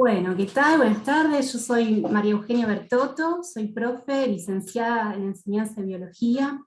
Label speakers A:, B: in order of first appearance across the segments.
A: Bueno, ¿qué tal? Buenas tardes, yo soy María Eugenia Bertotto, soy profe, licenciada en enseñanza de biología.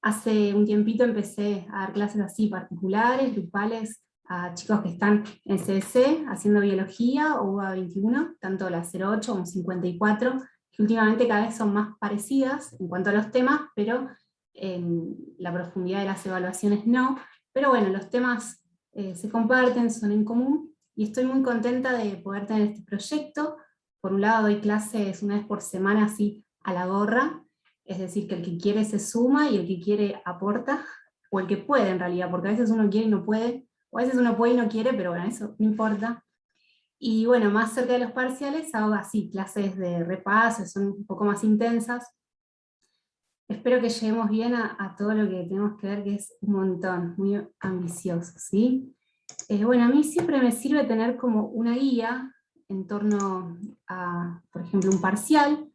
A: Hace un tiempito empecé a dar clases así particulares, grupales, a chicos que están en CBC haciendo biología o UBA21, tanto la 08 como 54, que últimamente cada vez son más parecidas en cuanto a los temas, pero en la profundidad de las evaluaciones no. Pero bueno, los temas se comparten, son en común, y estoy muy contenta de poder tener este proyecto. Por un lado doy clases una vez por semana así a la gorra, es decir, que el que quiere se suma y el que quiere aporta, o el que puede en realidad, porque a veces uno quiere y no puede, o a veces uno puede y no quiere, pero bueno, eso no importa. Y bueno, más cerca de los parciales hago así clases de repaso, son un poco más intensas. Espero que lleguemos bien a todo lo que tenemos que ver, que es un montón, muy ambicioso, ¿sí? Bueno, a mí siempre me sirve tener como una guía en torno a, por ejemplo, un parcial,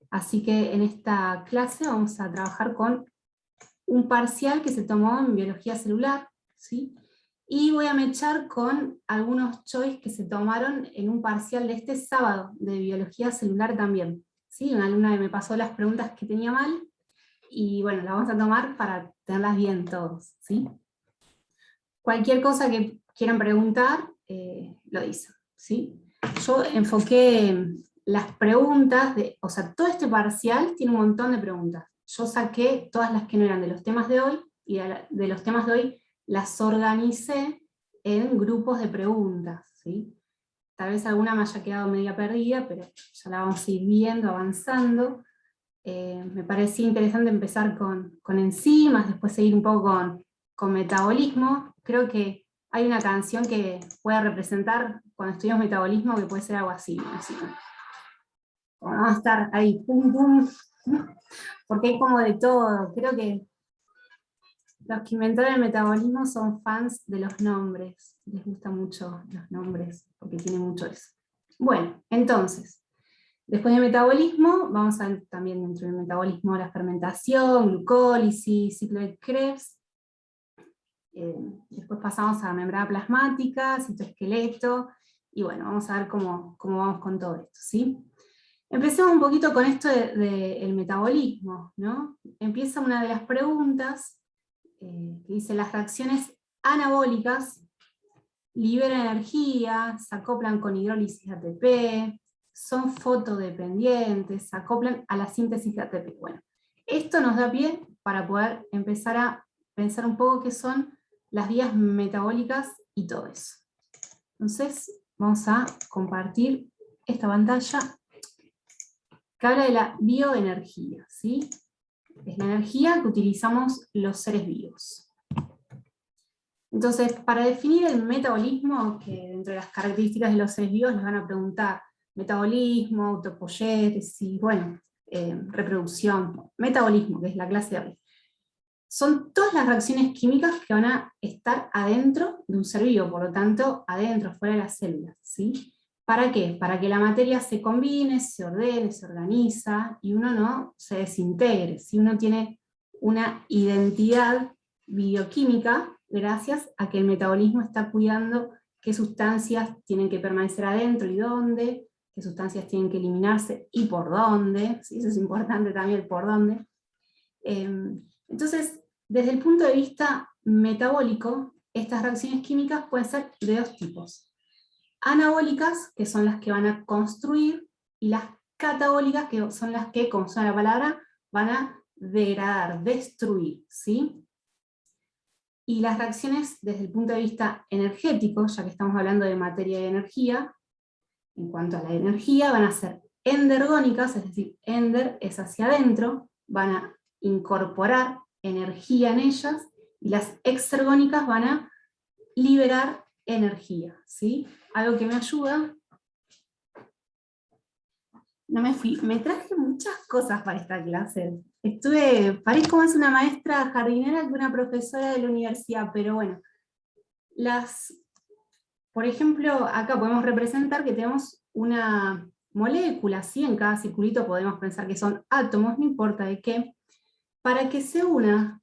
A: así que en esta clase vamos a trabajar con un parcial que se tomó en biología celular, ¿sí? Y voy a mechar con algunos choice que se tomaron en un parcial de este sábado, de biología celular también, ¿sí? Una alumna que me pasó las preguntas que tenía mal, y bueno, las vamos a tomar para tenerlas bien todos, ¿sí? Cualquier cosa que quieran preguntar, lo dicen, ¿sí? Yo enfoqué las preguntas, o sea, todo este parcial tiene un montón de preguntas. Yo saqué todas las que no eran de los temas de hoy, y de los temas de hoy las organicé en grupos de preguntas, ¿sí? Tal vez alguna me haya quedado media perdida, pero ya la vamos a ir viendo, avanzando. Me parecía interesante empezar con enzimas, después seguir un poco con metabolismo. Creo que hay una canción que puede representar cuando estudiamos metabolismo, que puede ser algo así, ¿no? Así como vamos a estar ahí, pum, pum, porque hay como de todo. Creo que los que inventaron el metabolismo son fans de los nombres, les gustan mucho los nombres, porque tiene mucho eso. Bueno, entonces, después de metabolismo, vamos a ver también dentro del metabolismo la fermentación, glucólisis, ciclo de Krebs. Después pasamos a membrana plasmática, citoesqueleto, y bueno, vamos a ver cómo vamos con todo esto, ¿sí? Empecemos un poquito con esto del metabolismo, ¿no? Empieza una de las preguntas, que dice: las reacciones anabólicas liberan energía, se acoplan con hidrólisis de ATP, son fotodependientes, se acoplan a la síntesis de ATP. Bueno, esto nos da pie para poder empezar a pensar un poco qué son las vías metabólicas y todo eso. Entonces, vamos a compartir esta pantalla que habla de la bioenergía, ¿sí? Es la energía que utilizamos los seres vivos. Entonces, para definir el metabolismo, que dentro de las características de los seres vivos les van a preguntar metabolismo, autopoiesis, bueno, reproducción, metabolismo, que es la clase de hoy. Son todas las reacciones químicas que van a estar adentro de un ser vivo, por lo tanto, adentro, fuera de las células, ¿sí? ¿Para qué? Para que la materia se combine, se ordene, se organiza, y uno no se desintegre, si uno tiene una identidad bioquímica, gracias a que el metabolismo está cuidando qué sustancias tienen que permanecer adentro y dónde, qué sustancias tienen que eliminarse y por dónde, ¿sí? Eso es importante también, el por dónde. Entonces, desde el punto de vista metabólico, estas reacciones químicas pueden ser de dos tipos: anabólicas, que son las que van a construir, y las catabólicas, que son las que, como suena la palabra, van a degradar, destruir, ¿sí? Y las reacciones desde el punto de vista energético, ya que estamos hablando de materia y energía, en cuanto a la energía, van a ser endergónicas, es decir, ender es hacia adentro, van a incorporar energía en ellas, y las exergónicas van a liberar energía, ¿sí? Algo que me ayuda. No me fui, me traje muchas cosas para esta clase. Parezco más una maestra jardinera que una profesora de la universidad, pero bueno. Por ejemplo, acá podemos representar que tenemos una molécula, ¿sí? En cada circulito podemos pensar que son átomos, no importa de qué. Para que se una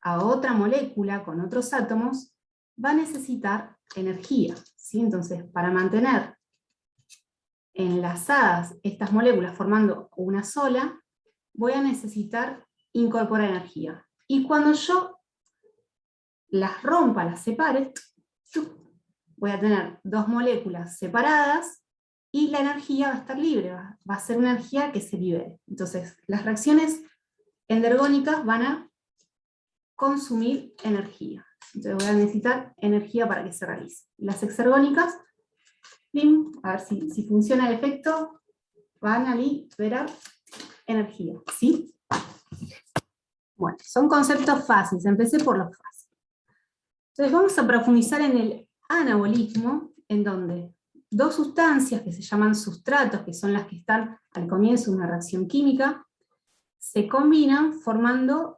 A: a otra molécula con otros átomos, va a necesitar energía, ¿sí? Entonces, para mantener enlazadas estas moléculas formando una sola, voy a necesitar incorporar energía. Y cuando yo las rompa, las separe, voy a tener dos moléculas separadas y la energía va a estar libre, va a ser una energía que se libere. Entonces, las reacciones endergónicas van a consumir energía. Entonces voy a necesitar energía para que se realice. Las exergónicas, a ver si funciona el efecto, van a liberar energía, ¿sí? Bueno, son conceptos fáciles, empecé por los fáciles. Entonces vamos a profundizar en el anabolismo, en donde dos sustancias que se llaman sustratos, que son las que están al comienzo de una reacción química, se combinan formando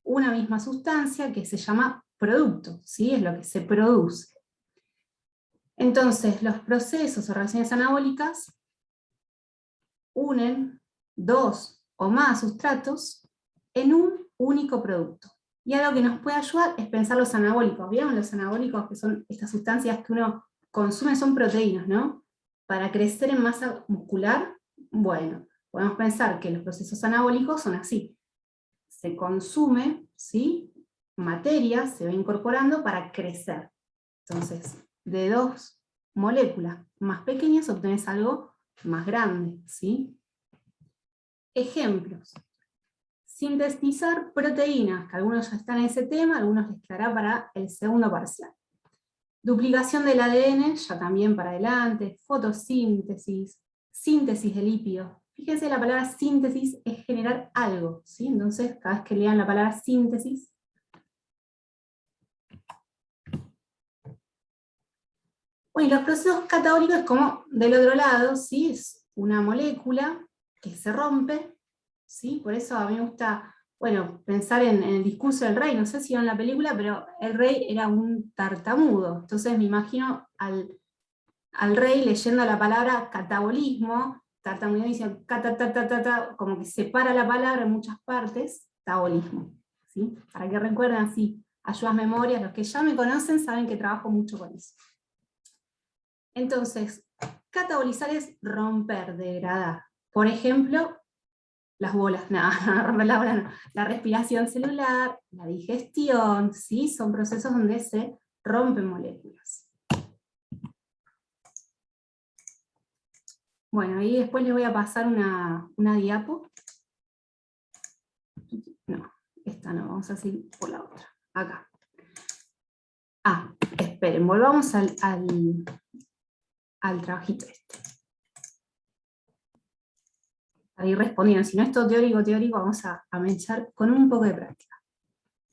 A: una misma sustancia que se llama producto, ¿sí? Es lo que se produce. Entonces, los procesos o reacciones anabólicas unen dos o más sustratos en un único producto. Y algo que nos puede ayudar es pensar los anabólicos. ¿Vieron los anabólicos, que son estas sustancias que uno consume, son proteínas, ¿no? Para crecer en masa muscular, bueno, podemos pensar que los procesos anabólicos son así. Se consume, ¿sí?, materia, se va incorporando para crecer. Entonces, de dos moléculas más pequeñas obtenés algo más grande, ¿sí? Ejemplos. Sintetizar proteínas, que algunos ya están en ese tema, algunos les quedará para el segundo parcial. Duplicación del ADN, ya también para adelante, fotosíntesis, síntesis de lípidos. Fíjense, la palabra síntesis es generar algo, ¿sí? Entonces, cada vez que lean la palabra síntesis, bueno, y los procesos catabólicos es como del otro lado, ¿sí? Es una molécula que se rompe, ¿sí? Por eso a mí me gusta, bueno, pensar en el discurso del rey. No sé si vieron la película, pero el rey era un tartamudo. Entonces me imagino al rey leyendo la palabra catabolismo, tartamudeando y diciendo como que separa la palabra en muchas partes, tabolismo, ¿sí? Para que recuerden así, ayudas memorias, los que ya me conocen saben que trabajo mucho con eso. Entonces, catabolizar es romper, degradar. Por ejemplo, las bolas, no, romper la bola no. La respiración celular, la digestión, ¿sí? Son procesos donde se rompen moléculas. Bueno, y después les voy a pasar una diapo. No, esta no, vamos a seguir por la otra. Acá. Ah, esperen, volvamos al trabajito este. Para ir respondiendo, si no es todo teórico, vamos a echar con un poco de práctica.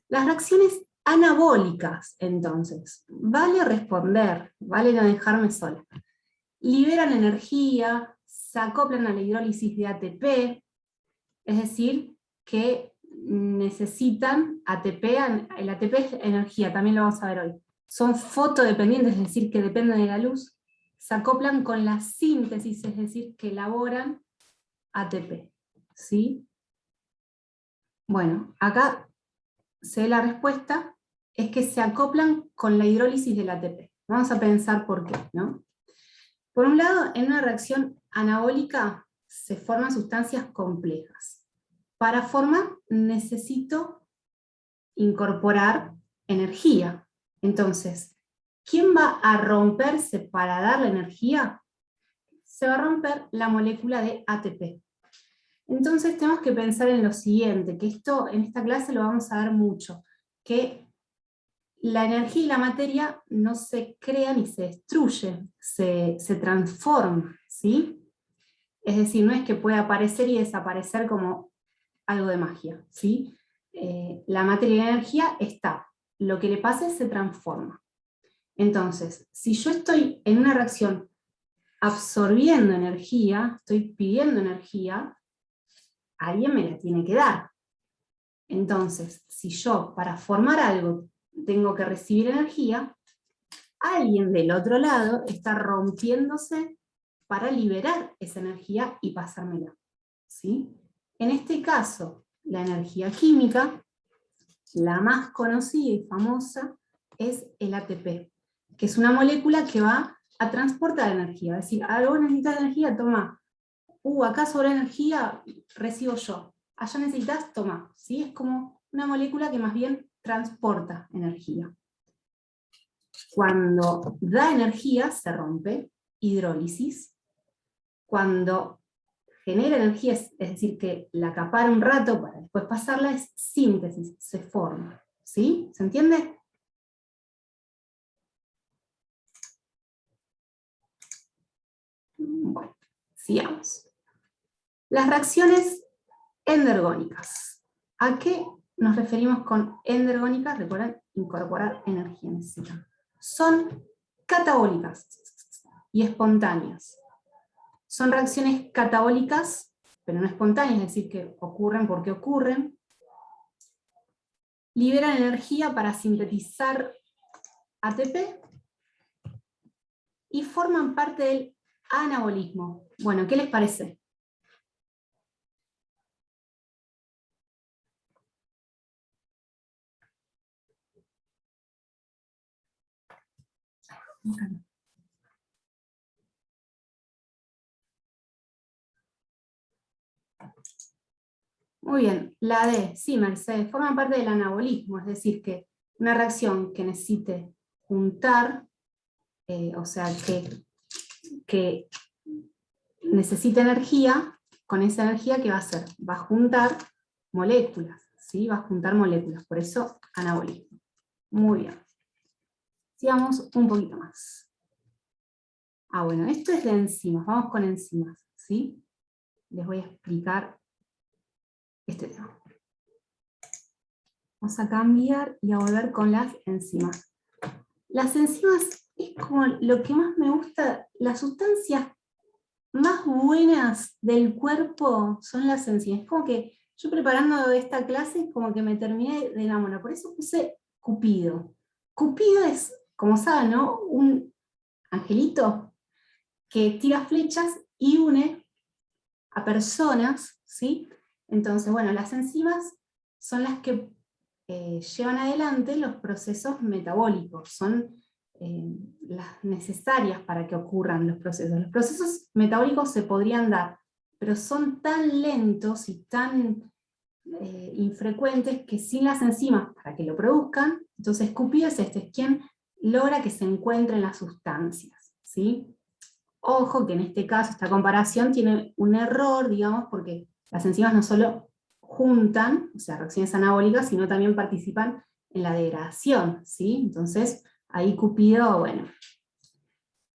A: Las reacciones anabólicas, entonces, vale responder, vale no dejarme sola. Liberan energía, se acoplan a la hidrólisis de ATP, es decir, que necesitan ATP, el ATP es energía, también lo vamos a ver hoy. Son fotodependientes, es decir, que dependen de la luz, se acoplan con la síntesis, es decir, que elaboran ATP, ¿sí? Bueno, acá se ve la respuesta, es que se acoplan con la hidrólisis del ATP. Vamos a pensar por qué, ¿no? Por un lado, en una reacción anabólica se forman sustancias complejas. Para formar necesito incorporar energía. Entonces, ¿quién va a romperse para darle energía? Se va a romper la molécula de ATP. Entonces tenemos que pensar en lo siguiente, que esto en esta clase lo vamos a ver mucho, que la energía y la materia no se crean ni se destruyen, se transforman, ¿sí? Es decir, no es que pueda aparecer y desaparecer como algo de magia, ¿sí? La materia y la energía está, lo que le pase se transforma. Entonces, si yo estoy en una reacción absorbiendo energía, estoy pidiendo energía, alguien me la tiene que dar. Entonces, si yo para formar algo tengo que recibir energía, alguien del otro lado está rompiéndose para liberar esa energía y pasármela, ¿sí? En este caso, la energía química, la más conocida y famosa, es el ATP, que es una molécula que va a transportar energía. Es decir, vos necesitas energía, toma. Acá sobra energía, recibo yo. Allá necesitas, toma. ¿Sí? Es como una molécula que más bien transporta energía. Cuando da energía, se rompe, hidrólisis. Cuando genera energía, es decir, que la acapara un rato para después pasarla, es síntesis, se forma. ¿Sí? ¿Se entiende? Bueno, sigamos. Las reacciones endergónicas. ¿A qué nos referimos con endergónicas? Recuerden, incorporar energía necesitan. Son catabólicas y espontáneas. Son reacciones catabólicas, pero no espontáneas, es decir, que ocurren porque ocurren. Liberan energía para sintetizar ATP y forman parte del anabolismo. Bueno, ¿qué les parece? Muy bien, la D, sí, Mercedes, forma parte del anabolismo, es decir, que una reacción que necesite juntar, o sea, que necesita energía, con esa energía, ¿qué va a hacer? Va a juntar moléculas, ¿sí? Va a juntar moléculas, por eso anabolismo. Muy bien. Sigamos un poquito más. Bueno, esto es de enzimas, vamos con enzimas, ¿sí? Les voy a explicar este tema. Vamos a cambiar y a volver con las enzimas. Las enzimas es como lo que más me gusta, las sustancias más buenas del cuerpo son las enzimas. Es como que yo preparando esta clase, como que me terminé de enamorar, por eso puse Cupido. Cupido es, como saben, ¿no? Un angelito que tira flechas y une a personas, ¿sí? Entonces, bueno, las enzimas son las que llevan adelante los procesos metabólicos, son las necesarias para que ocurran los procesos. Los procesos metabólicos se podrían dar, pero son tan lentos y tan infrecuentes que sin las enzimas para que lo produzcan, entonces Cupido es quien logra que se encuentren las sustancias, ¿sí? Ojo que en este caso esta comparación tiene un error, digamos, porque las enzimas no solo juntan, o sea, reacciones anabólicas, sino también participan en la degradación, ¿sí? Entonces, ahí Cupido, bueno.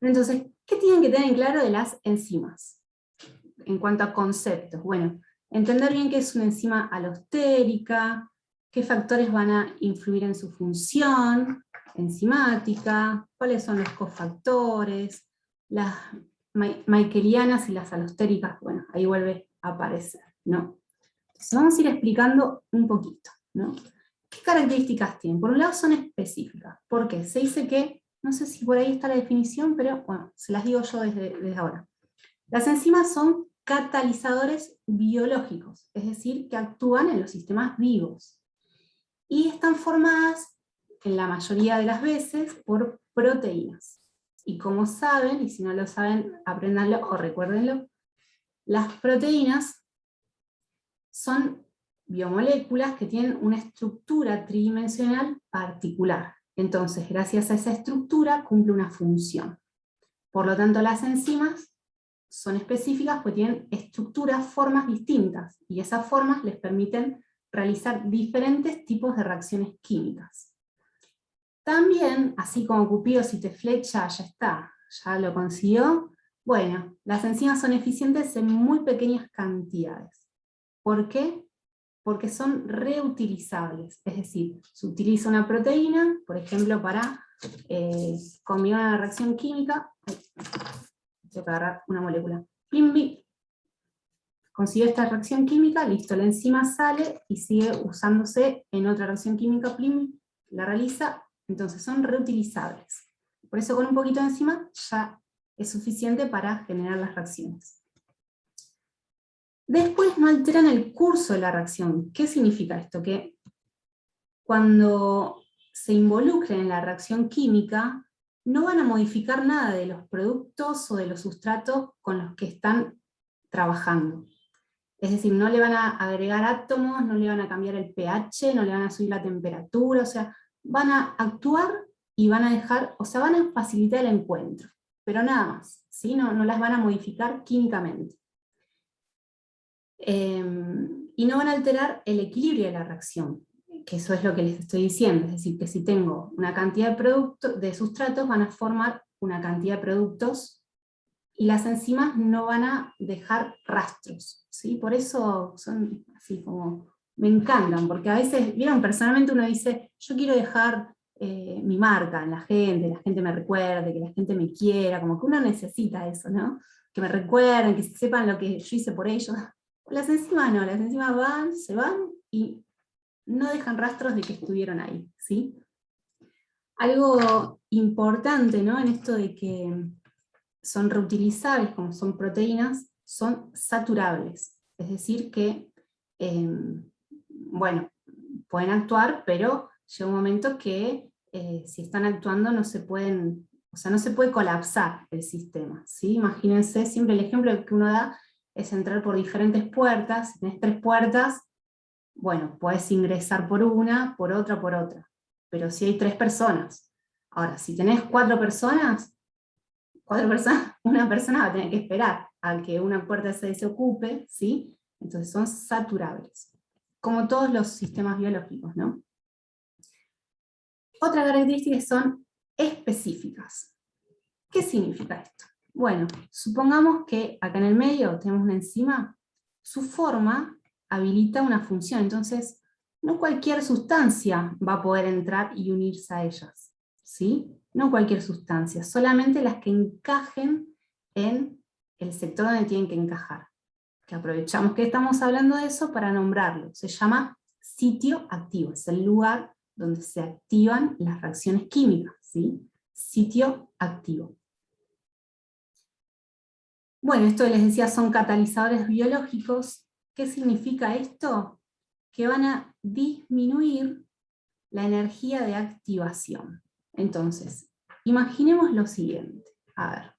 A: Entonces, ¿qué tienen que tener en claro de las enzimas? En cuanto a conceptos, bueno, entender bien qué es una enzima alostérica, qué factores van a influir en su función enzimática, cuáles son los cofactores, las michaelianas y las alostéricas, bueno, ahí vuelve a aparecer, ¿no? Entonces vamos a ir explicando un poquito, ¿no? ¿Qué características tienen? Por un lado son específicas. ¿Por qué? Se dice que, no sé si por ahí está la definición, pero bueno, se las digo yo desde ahora. Las enzimas son catalizadores biológicos, es decir, que actúan en los sistemas vivos. Y están formadas, en la mayoría de las veces, por proteínas. Y como saben, y si no lo saben, apréndanlo o recuérdenlo, las proteínas son biomoléculas que tienen una estructura tridimensional particular. Entonces, gracias a esa estructura, cumple una función. Por lo tanto, las enzimas son específicas porque tienen estructuras, formas distintas, y esas formas les permiten realizar diferentes tipos de reacciones químicas. También, así como Cupido si te flecha, ya está, ya lo consiguió, bueno, las enzimas son eficientes en muy pequeñas cantidades. ¿Por qué? Porque son reutilizables, es decir, se utiliza una proteína, por ejemplo, para combinar una reacción química. Tengo que agarrar una molécula. Plim, consiguió esta reacción química, listo, la enzima sale y sigue usándose en otra reacción química, plim, la realiza, entonces son reutilizables. Por eso con un poquito de enzima ya es suficiente para generar las reacciones. Después no alteran el curso de la reacción. ¿Qué significa esto? Que cuando se involucren en la reacción química, no van a modificar nada de los productos o de los sustratos con los que están trabajando. Es decir, no le van a agregar átomos, no le van a cambiar el pH, no le van a subir la temperatura, o sea, van a actuar y van a dejar, o sea, van a facilitar el encuentro, pero nada más, ¿sí? No las van a modificar químicamente. Y no van a alterar el equilibrio de la reacción, que eso es lo que les estoy diciendo, es decir, que si tengo una cantidad de sustratos, van a formar una cantidad de productos, y las enzimas no van a dejar rastros, ¿sí? Por eso son así como, me encantan, porque a veces, vieron, personalmente uno dice, yo quiero dejar mi marca en la gente me recuerde, que la gente me quiera, como que uno necesita eso, ¿no? Que me recuerden, que sepan lo que yo hice por ellos. Las enzimas no, las enzimas van, se van, y no dejan rastros de que estuvieron ahí, ¿sí? Algo importante, ¿no?, en esto de que son reutilizables, como son proteínas, son saturables. Es decir que, bueno, pueden actuar, pero llega un momento que si están actuando no se pueden, o sea, no se puede colapsar el sistema, ¿sí? Imagínense, siempre el ejemplo que uno da es entrar por diferentes puertas. Si tenés 3 puertas, bueno, podés ingresar por una, por otra, pero si hay 3 personas. Ahora, si tenés 4 personas, una persona va a tener que esperar a que una puerta se desocupe, ¿sí? Entonces son saturables, como todos los sistemas biológicos, ¿no? Otras características son específicas. ¿Qué significa esto? Bueno, supongamos que acá en el medio tenemos una enzima, su forma habilita una función, entonces no cualquier sustancia va a poder entrar y unirse a ellas, ¿sí? No cualquier sustancia, solamente las que encajen en el sector donde tienen que encajar. Que aprovechamos que estamos hablando de eso para nombrarlo. Se llama sitio activo, es el lugar donde se activan las reacciones químicas, ¿sí? Sitio activo. Bueno, esto les decía son catalizadores biológicos. ¿Qué significa esto? Que van a disminuir la energía de activación. Entonces, imaginemos lo siguiente. A ver.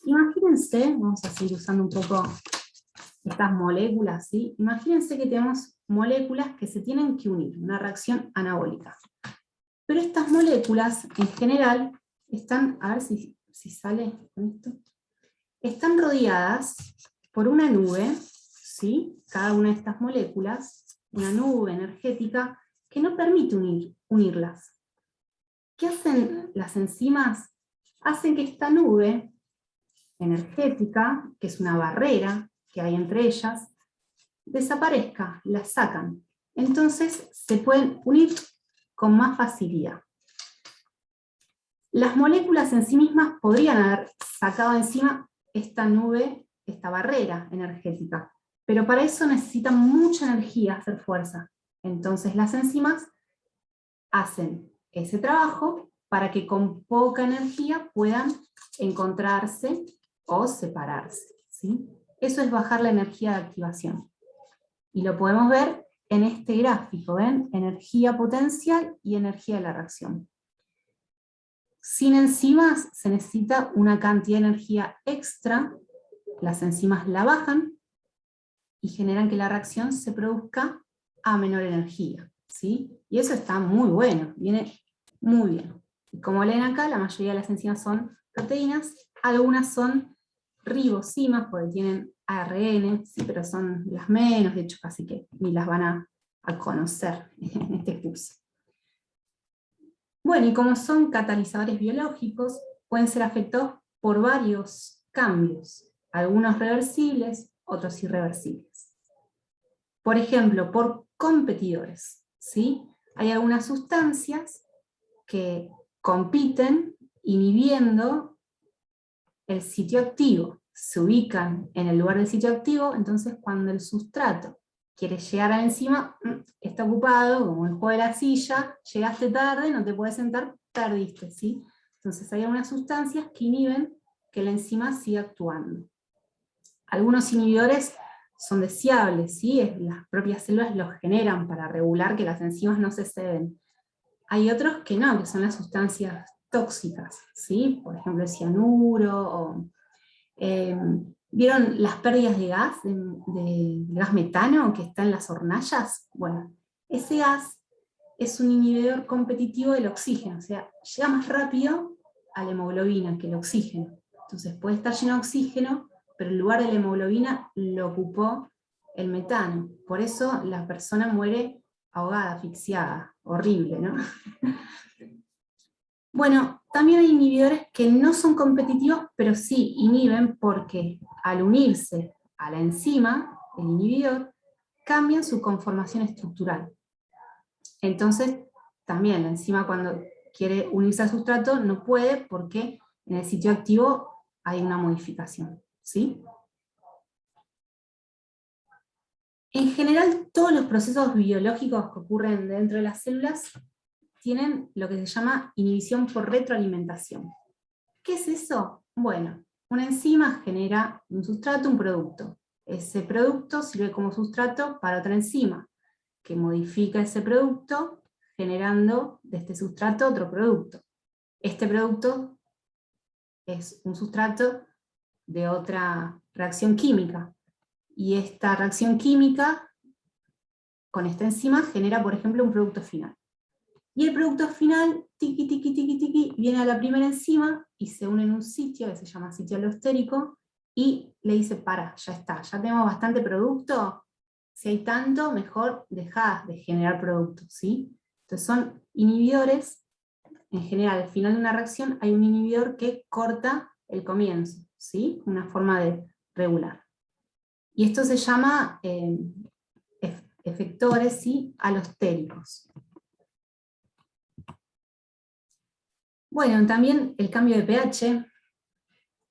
A: Imagínense, vamos a seguir usando un poco estas moléculas, ¿sí? Imagínense que tenemos moléculas que se tienen que unir, una reacción anabólica. Pero estas moléculas, en general, están, a ver si sale con esto, están rodeadas por una nube, ¿sí? Cada una de estas moléculas, una nube energética, que no permite unirlas. ¿Qué hacen las enzimas? Hacen que esta nube energética, que es una barrera que hay entre ellas, desaparezca, la sacan. Entonces se pueden unir con más facilidad. Las moléculas en sí mismas podrían haber sacado encima esta nube, esta barrera energética, pero para eso necesitan mucha energía, hacer fuerza. Entonces las enzimas hacen ese trabajo para que con poca energía puedan encontrarse o separarse, ¿sí? Eso es bajar la energía de activación. Y lo podemos ver en este gráfico, ¿ven? Energía potencial y energía de la reacción. Sin enzimas se necesita una cantidad de energía extra, las enzimas la bajan y generan que la reacción se produzca a menor energía, ¿sí? Y eso está muy bueno, viene muy bien. Y como leen acá, la mayoría de las enzimas son proteínas, algunas son ribosimas porque tienen ARN, sí, pero son las menos, de hecho casi que ni las van a conocer en este curso. Bueno, y como son catalizadores biológicos, pueden ser afectados por varios cambios, algunos reversibles, otros irreversibles. Por ejemplo, por competidores, ¿sí? Hay algunas sustancias que compiten inhibiendo el sitio activo, se ubican en el lugar del sitio activo, entonces cuando el sustrato quiere llegar a la enzima, está ocupado, como el juego de la silla, llegaste tarde, no te puedes sentar, perdiste, ¿sí? Entonces hay algunas sustancias que inhiben que la enzima siga actuando. Algunos inhibidores son deseables, ¿sí? Las propias células los generan para regular que las enzimas no se ceden. Hay otros que no, que son las sustancias tóxicas, ¿sí? Por ejemplo, el cianuro, o, ¿vieron las pérdidas de gas, de gas metano que está en las hornallas? Bueno, ese gas es un inhibidor competitivo del oxígeno, o sea, llega más rápido a la hemoglobina que el oxígeno. Entonces puede estar lleno de oxígeno, pero en lugar de la hemoglobina lo ocupó el metano. Por eso la persona muere ahogada, asfixiada, horrible, ¿no? Bueno, también hay inhibidores que no son competitivos, pero sí inhiben porque al unirse a la enzima, el inhibidor, cambian su conformación estructural. Entonces, también la enzima cuando quiere unirse al sustrato no puede porque en el sitio activo hay una modificación, ¿sí? En general, todos los procesos biológicos que ocurren dentro de las células tienen lo que se llama inhibición por retroalimentación. ¿Qué es eso? Bueno, una enzima genera un sustrato, un producto. Ese producto sirve como sustrato para otra enzima, que modifica ese producto generando de este sustrato otro producto. Este producto es un sustrato de otra reacción química. Y esta reacción química con esta enzima genera, por ejemplo, un producto final. Y el producto final, tiqui, tiqui, tiqui, tiqui, viene a la primera enzima y se une en un sitio que se llama sitio alostérico y le dice, para, ya está, ya tenemos bastante producto, si hay tanto, mejor dejá de generar producto, ¿sí? Entonces son inhibidores, en general, al final de una reacción hay un inhibidor que corta el comienzo, ¿sí? Una forma de regular. Y esto se llama efectores, ¿sí? Alostéricos. Bueno, también el cambio de pH,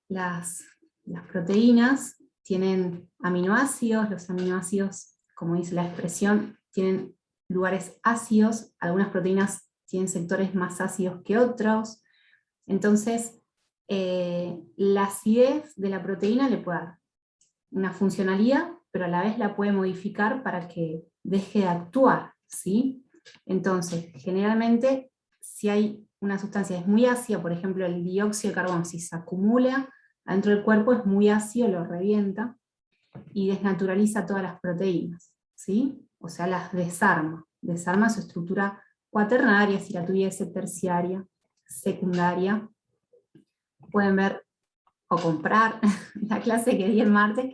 A: las proteínas tienen aminoácidos, los aminoácidos, como dice la expresión, tienen lugares ácidos, algunas proteínas tienen sectores más ácidos que otros, entonces la acidez de la proteína le puede dar una funcionalidad, pero a la vez la puede modificar para que deje de actuar, ¿sí? Entonces, generalmente, si hay una sustancia que es muy ácida, por ejemplo el dióxido de carbono, si se acumula adentro del cuerpo es muy ácido, lo revienta y desnaturaliza todas las proteínas, ¿sí? O sea, las desarma su estructura cuaternaria, si la tuviese terciaria, secundaria. Pueden ver o comprar la clase que di el martes,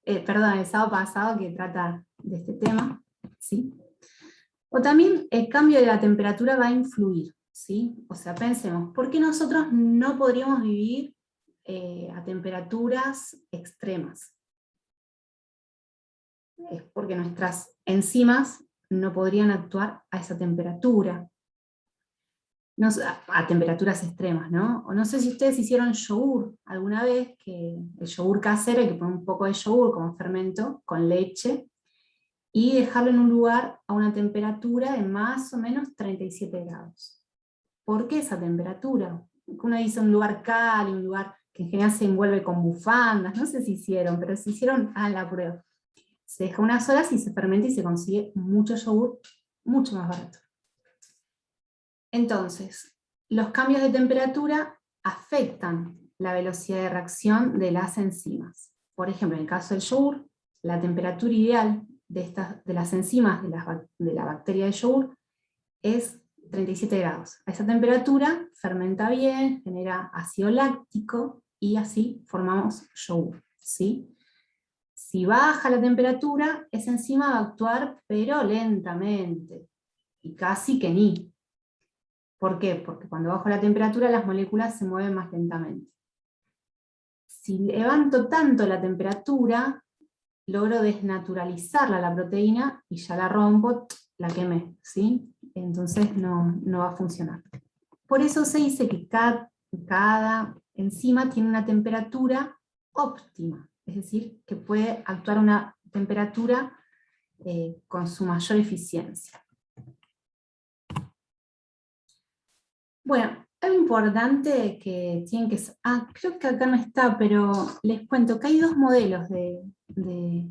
A: el sábado pasado, que trata de este tema, ¿sí? O también el cambio de la temperatura va a influir, ¿sí? O sea, pensemos, ¿por qué nosotros no podríamos vivir a temperaturas extremas? Es porque nuestras enzimas no podrían actuar a esa temperatura. No, a temperaturas extremas, ¿no? O no sé si ustedes hicieron yogur alguna vez, que el yogur casero hay que poner un poco de yogur como fermento con leche y dejarlo en un lugar a una temperatura de más o menos 37 grados. ¿Por qué esa temperatura? Uno dice un lugar cálido, un lugar que en general se envuelve con bufandas, no sé si hicieron, pero si hicieron, hagan la prueba. Se deja unas horas y se fermenta y se consigue mucho yogur mucho más barato. Entonces, los cambios de temperatura afectan la velocidad de reacción de las enzimas. Por ejemplo, en el caso del yogur, la temperatura ideal de las enzimas de la bacteria de yogur es 37 grados. A esa temperatura fermenta bien, genera ácido láctico y así formamos yogur, ¿sí? Si baja la temperatura, esa enzima va a actuar pero lentamente y casi que ni. ¿Por qué? Porque cuando bajo la temperatura las moléculas se mueven más lentamente. Si levanto tanto la temperatura, logro desnaturalizarla la proteína y ya la rompo, la quemé, ¿sí? Entonces no va a funcionar. Por eso se dice que cada enzima tiene una temperatura óptima, es decir, que puede actuar a una temperatura con su mayor eficiencia. Bueno, algo importante que tienen que... creo que acá no está, pero les cuento que hay dos modelos de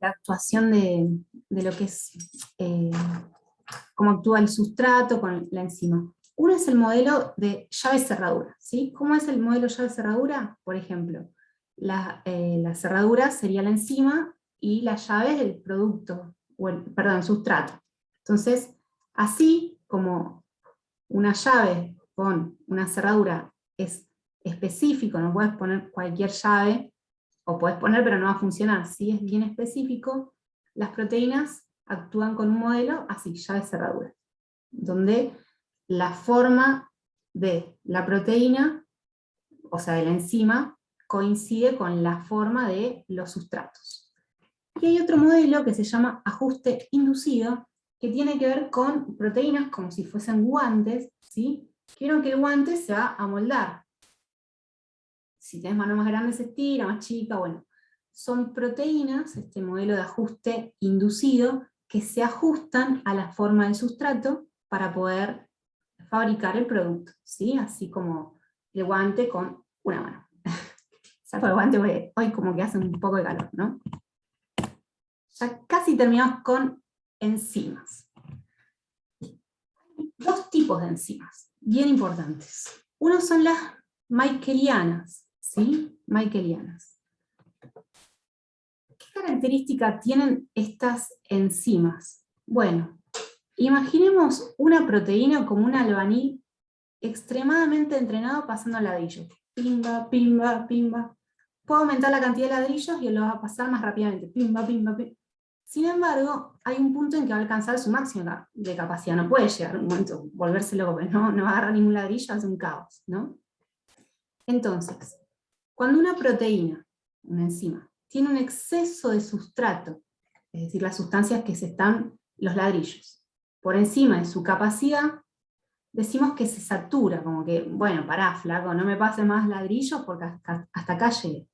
A: actuación de lo que es cómo actúa el sustrato con la enzima. Uno es el modelo de llave-cerradura, ¿sí? ¿Cómo es el modelo llave-cerradura? Por ejemplo, la cerradura sería la enzima y la llave es el producto, el sustrato. Entonces, así como una llave con una cerradura es específico, no puedes poner cualquier llave, o puedes poner pero no va a funcionar, si es bien específico, las proteínas actúan con un modelo así, llave-cerradura, donde la forma de la proteína, o sea, de la enzima, coincide con la forma de los sustratos. Y hay otro modelo que se llama ajuste inducido, que tiene que ver con proteínas como si fuesen guantes, ¿sí? Quiero que el guante se va a moldar. Si tenés mano más grande se estira, más chica, bueno. Son proteínas, este modelo de ajuste inducido, que se ajustan a la forma del sustrato para poder fabricar el producto, ¿sí? Así como el guante con una mano. Saco el guante porque hoy como que hace un poco de calor, ¿no? Ya casi terminamos con enzimas. Dos tipos de enzimas, bien importantes. Uno son las michaelianas, ¿sí? Michaelianas. ¿Qué característica tienen estas enzimas? Bueno, imaginemos una proteína como un albañil extremadamente entrenado pasando ladrillos. Pimba, pimba, pimba. Puedo aumentar la cantidad de ladrillos y lo va a pasar más rápidamente. Pimba, pimba, pimba. Sin embargo, hay un punto en que va a alcanzar su máximo de capacidad. No puede llegar a un momento, volverse loco, porque no va a agarrar ningún ladrillo, hace un caos, ¿no? Entonces, cuando una proteína, una enzima, tiene un exceso de sustrato, es decir, las sustancias que se están, los ladrillos, por encima de su capacidad, decimos que se satura, como que, bueno, pará, flaco, no me pases más ladrillos porque hasta acá llegué.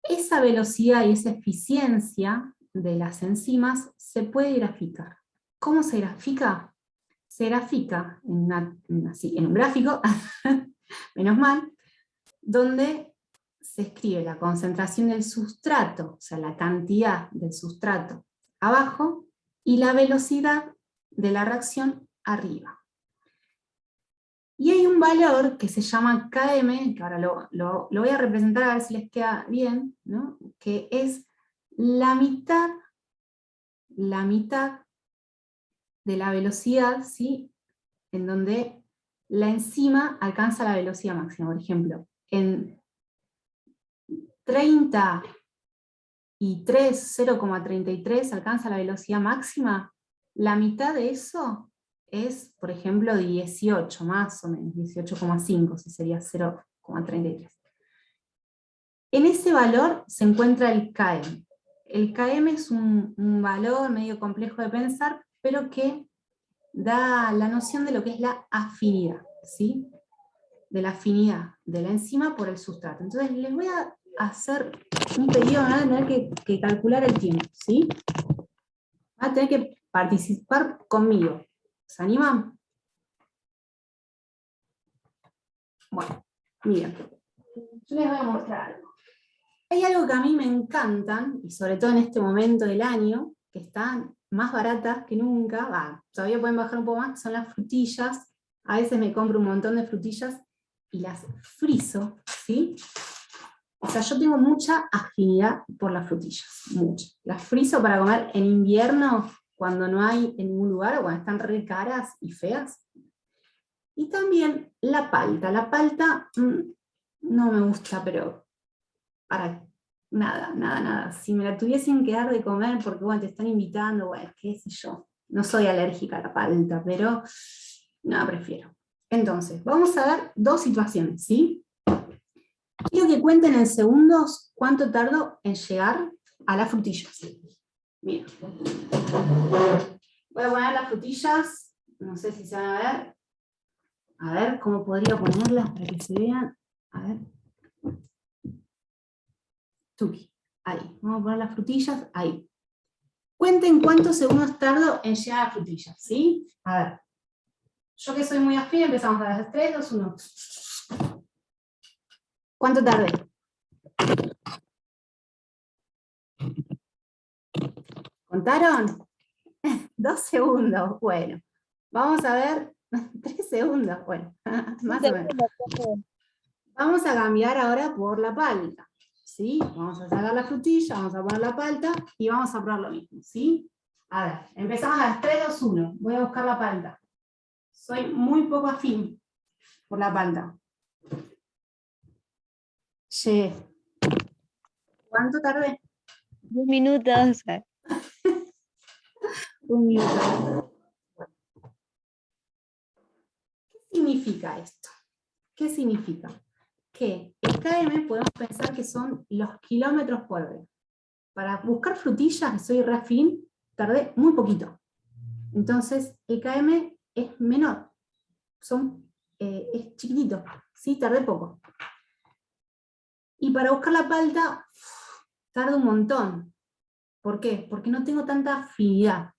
A: Esa velocidad y esa eficiencia de las enzimas se puede graficar. ¿Cómo se grafica? Se grafica en un gráfico, menos mal, donde se escribe la concentración del sustrato, o sea, la cantidad del sustrato abajo, y la velocidad de la reacción arriba. Y hay un valor que se llama Km, que ahora lo voy a representar a ver si les queda bien, ¿no? Que es la mitad de la velocidad, ¿sí? En donde la enzima alcanza la velocidad máxima. Por ejemplo, en 0,33 alcanza la velocidad máxima, la mitad de eso es, por ejemplo, 18, más o menos, 18,5, si sería 0,33. En ese valor se encuentra el Km. El Km es un valor medio complejo de pensar, pero que da la noción de lo que es la afinidad, ¿sí? De la afinidad de la enzima por el sustrato. Entonces les voy a hacer un pedido, van a tener que calcular el tiempo, ¿sí? Van a tener que participar conmigo. ¿Se animan? Bueno, miren, yo les voy a mostrar algo. Hay algo que a mí me encantan, y sobre todo en este momento del año, que están más baratas que nunca, todavía pueden bajar un poco más, que son las frutillas. A veces me compro un montón de frutillas y las frizo, ¿sí? O sea, yo tengo mucha afinidad por las frutillas, mucha. Las frizo para comer en invierno, cuando no hay en ningún lugar, o cuando están re caras y feas. Y también la palta. La palta no me gusta, pero para nada, nada, nada. Si me la tuviesen que dar de comer, porque bueno, te están invitando, bueno, qué sé yo. No soy alérgica a la palta, pero no, prefiero. Entonces, vamos a ver dos situaciones, ¿sí? Quiero que cuenten en segundos cuánto tardo en llegar a las frutillas. Mira. Voy a poner las frutillas, no sé si se van a ver. A ver cómo podría ponerlas para que se vean. A ver. Tuki. Ahí. Vamos a poner las frutillas ahí. Cuenten cuántos segundos tardo en llegar a las frutillas, ¿sí? A ver. Yo que soy muy afín, empezamos a las 3, 2, 1. ¿Cuánto tardé? ¿Contaron? 2 segundos. Bueno, vamos a ver 3 segundos, bueno, más o menos.
B: Segundo, profe.
A: Vamos a cambiar ahora por la palta, ¿sí? Vamos a sacar la frutilla, vamos a poner la palta y vamos a probar lo mismo, ¿sí? A ver, empezamos a las 3, 2, 1. Voy a buscar la palta. Soy muy poco afín por la palta. Llegué. ¿Cuánto tardé?
B: 2 minutos.
A: 1 minuto. ¿Qué significa esto? ¿Qué significa? Que el km podemos pensar que son los kilómetros por hora. Para buscar frutillas, que soy re afín, tardé muy poquito. Entonces, el km es menor. Es chiquitito, ¿sí? Tardé poco. Y para buscar la palta, tardo un montón. ¿Por qué? Porque no tengo tanta afinidad.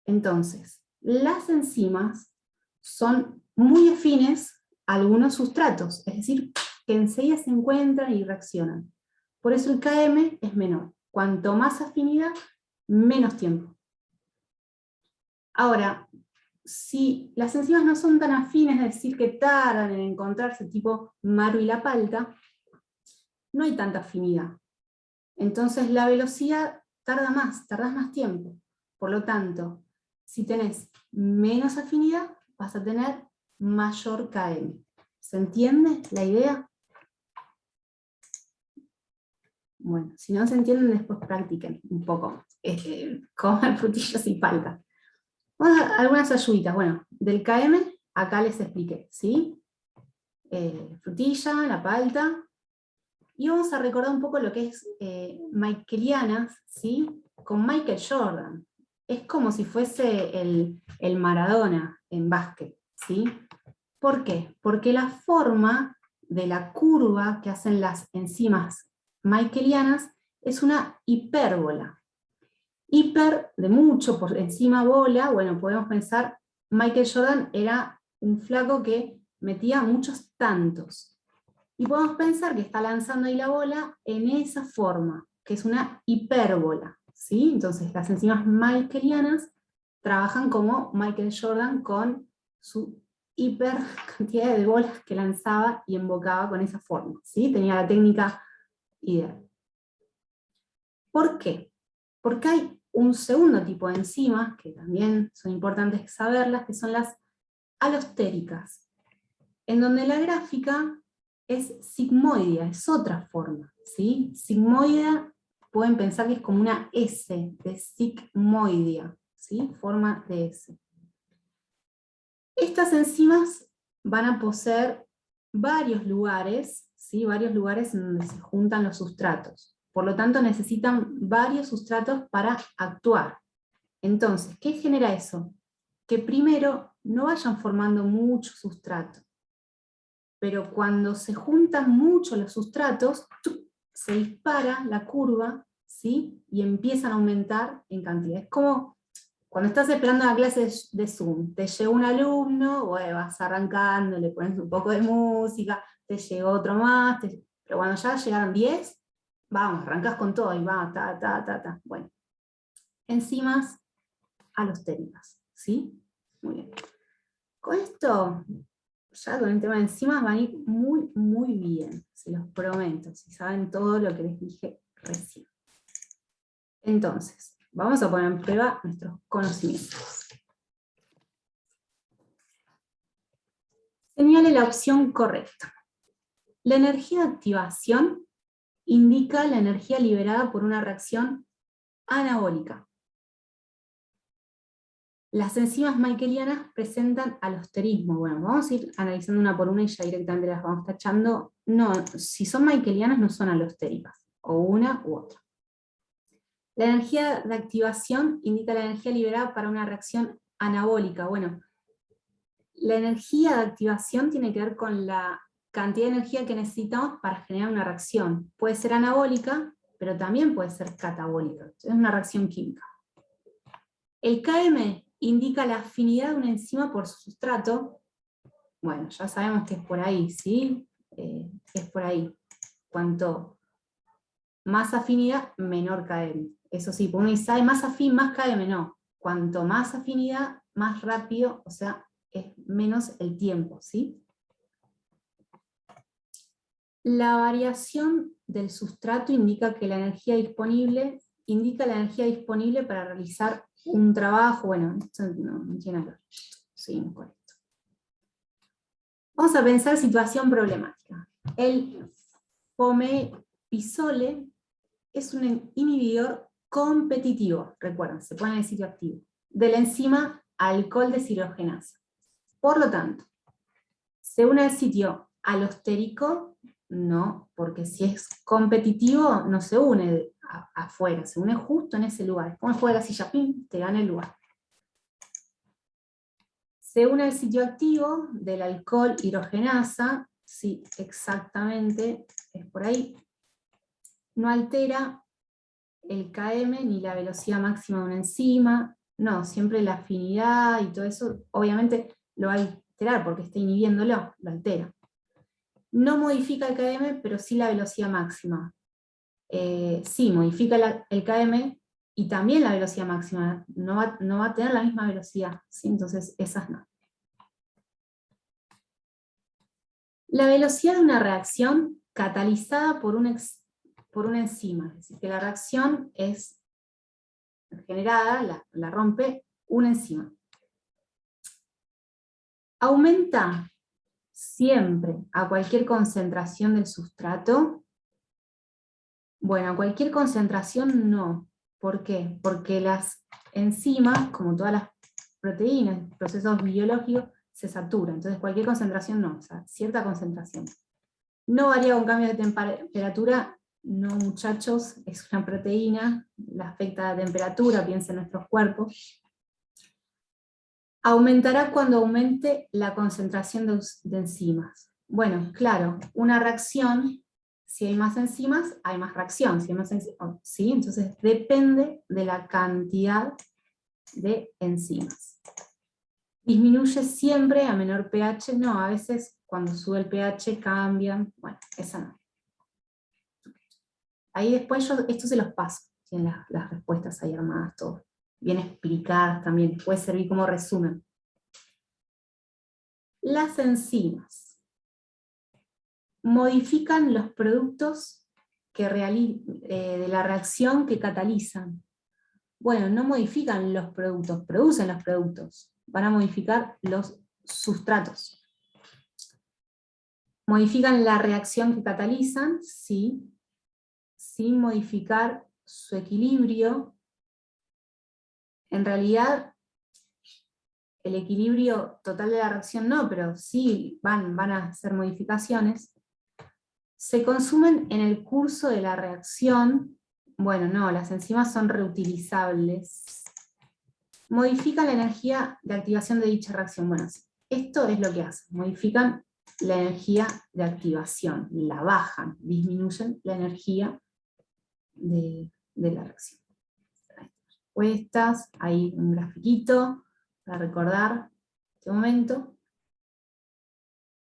A: Entonces, las enzimas son muy afines a algunos sustratos, es decir, que enseguida se encuentran y reaccionan. Por eso el km es menor. Cuanto más afinidad, menos tiempo. Ahora, si las enzimas no son tan afines, es decir, que tardan en encontrarse tipo Maru y la palta, no hay tanta afinidad. Entonces la velocidad tardas más tiempo. Por lo tanto, si tenés menos afinidad, vas a tener mayor km. ¿Se entiende la idea? Bueno, si no se entienden, después practiquen un poco. Coman frutillas y palta. Vamos a algunas ayuditas. Bueno, del km, acá les expliqué, ¿sí? Frutilla, la palta. Y vamos a recordar un poco lo que es Michaelianas, ¿sí? Con Michael Jordan. Es como si fuese el Maradona en básquet, ¿sí? ¿Por qué? Porque la forma de la curva que hacen las enzimas Michaelianas es una hipérbola. Hiper de mucho por encima bola, bueno, podemos pensar, Michael Jordan era un flaco que metía muchos tantos. Y podemos pensar que está lanzando ahí la bola en esa forma, que es una hipérbola, ¿sí? Entonces las enzimas michaelianas trabajan como Michael Jordan con su hiper cantidad de bolas que lanzaba y embocaba con esa forma, ¿sí? Tenía la técnica ideal. ¿Por qué? Porque hay un segundo tipo de enzimas, que también son importantes saberlas, que son las alostéricas, en donde la gráfica es sigmoidea, es otra forma, ¿sí? Sigmoidea, pueden pensar que es como una S de sigmoidea, ¿sí? Forma de S. Estas enzimas van a poseer varios lugares, ¿sí? Varios lugares en donde se juntan los sustratos. Por lo tanto, necesitan varios sustratos para actuar. Entonces, ¿qué genera eso? Que primero no vayan formando mucho sustrato, pero cuando se juntan mucho los sustratos, se dispara la curva, ¿sí? Y empiezan a aumentar en cantidad. Es como cuando estás esperando la clase de Zoom, te llegó un alumno, bueno, vas arrancando, le pones un poco de música, te llegó otro más, pero cuando ya llegaron 10, vamos, arrancás con todo y va, ta. Bueno, enzimas alostéricas, ¿sí? Muy bien. Con esto, ya con el tema de enzimas van a ir muy, muy bien, se los prometo, si saben todo lo que les dije recién. Entonces, vamos a poner en prueba nuestros conocimientos. Señale la opción correcta. La energía de activación indica la energía liberada por una reacción anabólica. Las enzimas michaelianas presentan alosterismo. Bueno, vamos a ir analizando una por una y ya directamente las vamos tachando. No, si son michaelianas no son alostéricas, o una u otra. La energía de activación indica la energía liberada para una reacción anabólica. Bueno, la energía de activación tiene que ver con la cantidad de energía que necesitamos para generar una reacción. Puede ser anabólica, pero también puede ser catabólica. Es una reacción química. El Km indica la afinidad de una enzima por su sustrato. Bueno, ya sabemos que es por ahí, ¿sí? Es por ahí. Cuanto más afinidad, menor Km. Eso sí, por uno dice, más afín, más Km, no. Cuanto más afinidad, más rápido, o sea, es menos el tiempo, ¿sí? La variación del sustrato indica la energía disponible para realizar un trabajo. Bueno, esto no tiene nada. Seguimos con esto. Vamos a pensar situación problemática. El fomepizole es un inhibidor competitivo, recuerden, se pone en el sitio activo, de la enzima alcohol deshidrogenasa. Por lo tanto, ¿se une al sitio alostérico? No, porque si es competitivo no se une afuera, se une justo en ese lugar. Como el juego de la silla, pim, te gana el lugar. Se une al sitio activo del alcohol hidrogenasa, sí, exactamente, es por ahí. No altera el KM ni la velocidad máxima de una enzima, no, siempre la afinidad y todo eso, obviamente lo va a alterar porque está inhibiéndolo, lo altera. No modifica el KM, pero sí la velocidad máxima. Sí, modifica el KM y también la velocidad máxima, no va a tener la misma velocidad, ¿sí? Entonces esas no. La velocidad de una reacción catalizada por una enzima, es decir, que la reacción es generada, la rompe una enzima. Aumenta siempre a cualquier concentración del sustrato. Bueno, a cualquier concentración no. ¿Por qué? Porque las enzimas, como todas las proteínas, procesos biológicos, se saturan. Entonces cualquier concentración no, o sea, cierta concentración. No varía con cambio de temperatura, no muchachos, es una proteína, la afecta la temperatura, piensa en nuestros cuerpos. Aumentará cuando aumente la concentración de enzimas. Bueno, claro, una reacción, si hay más enzimas, hay más reacción, si hay más enzimas, ¿sí? Entonces depende de la cantidad de enzimas. Disminuye siempre a menor pH, no, a veces cuando sube el pH cambian, bueno, esa no. Ahí después esto se los paso, tienen las respuestas ahí armadas, todo, bien explicadas también, puede servir como resumen. Las enzimas modifican los productos de la reacción que catalizan. Bueno, no modifican los productos, producen los productos, van a modificar los sustratos. ¿Modifican la reacción que catalizan? Sí, sin modificar su equilibrio. En realidad, el equilibrio total de la reacción no, pero sí van a hacer modificaciones. Se consumen en el curso de la reacción. Bueno, no, las enzimas son reutilizables. Modifican la energía de activación de dicha reacción. Bueno, esto es lo que hacen, modifican la energía de activación, la bajan, disminuyen la energía de la reacción. Respuestas, ahí un grafiquito para recordar este momento.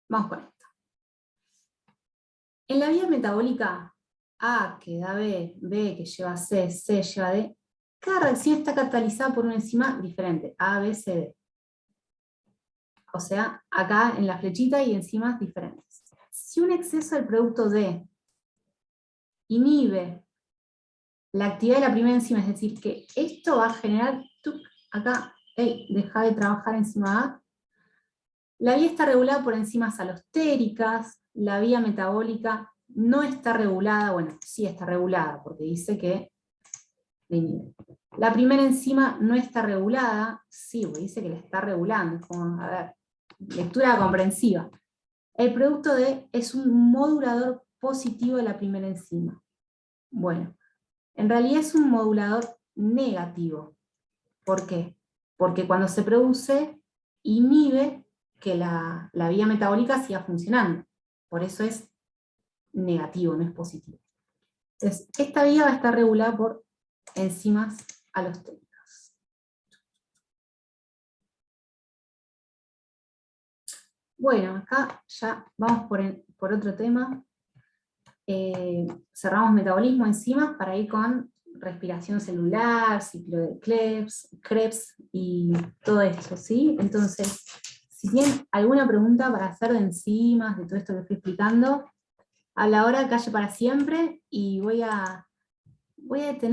A: Vamos con esto. En la vía metabólica, A que da B, B que lleva C, C lleva D, cada reacción está catalizada por una enzima diferente, A, B, C, D. O sea, acá en la flechita hay enzimas diferentes. Si un exceso del producto D inhibe la actividad de la primera enzima, es decir, que esto va a generar, acá, deja de trabajar enzima A, la vía está regulada por enzimas alostéricas, la vía metabólica no está regulada, bueno, sí está regulada, porque dice que la primera enzima no está regulada, sí, porque dice que la está regulando, como, a ver, lectura comprensiva. El producto D es un modulador positivo de la primera enzima. Bueno, en realidad es un modulador negativo. ¿Por qué? Porque cuando se produce, inhibe que la vía metabólica siga funcionando. Por eso es negativo, no es positivo. Entonces, esta vía va a estar regulada por enzimas alostéricas. Bueno, acá ya vamos por otro tema. Cerramos metabolismo, enzimas, para ir con respiración celular, ciclo de Krebs y todo esto, ¿sí? Entonces, Si tienen alguna pregunta para hacer de enzimas, de todo esto que estoy explicando, a la hora calle para siempre, y voy a detener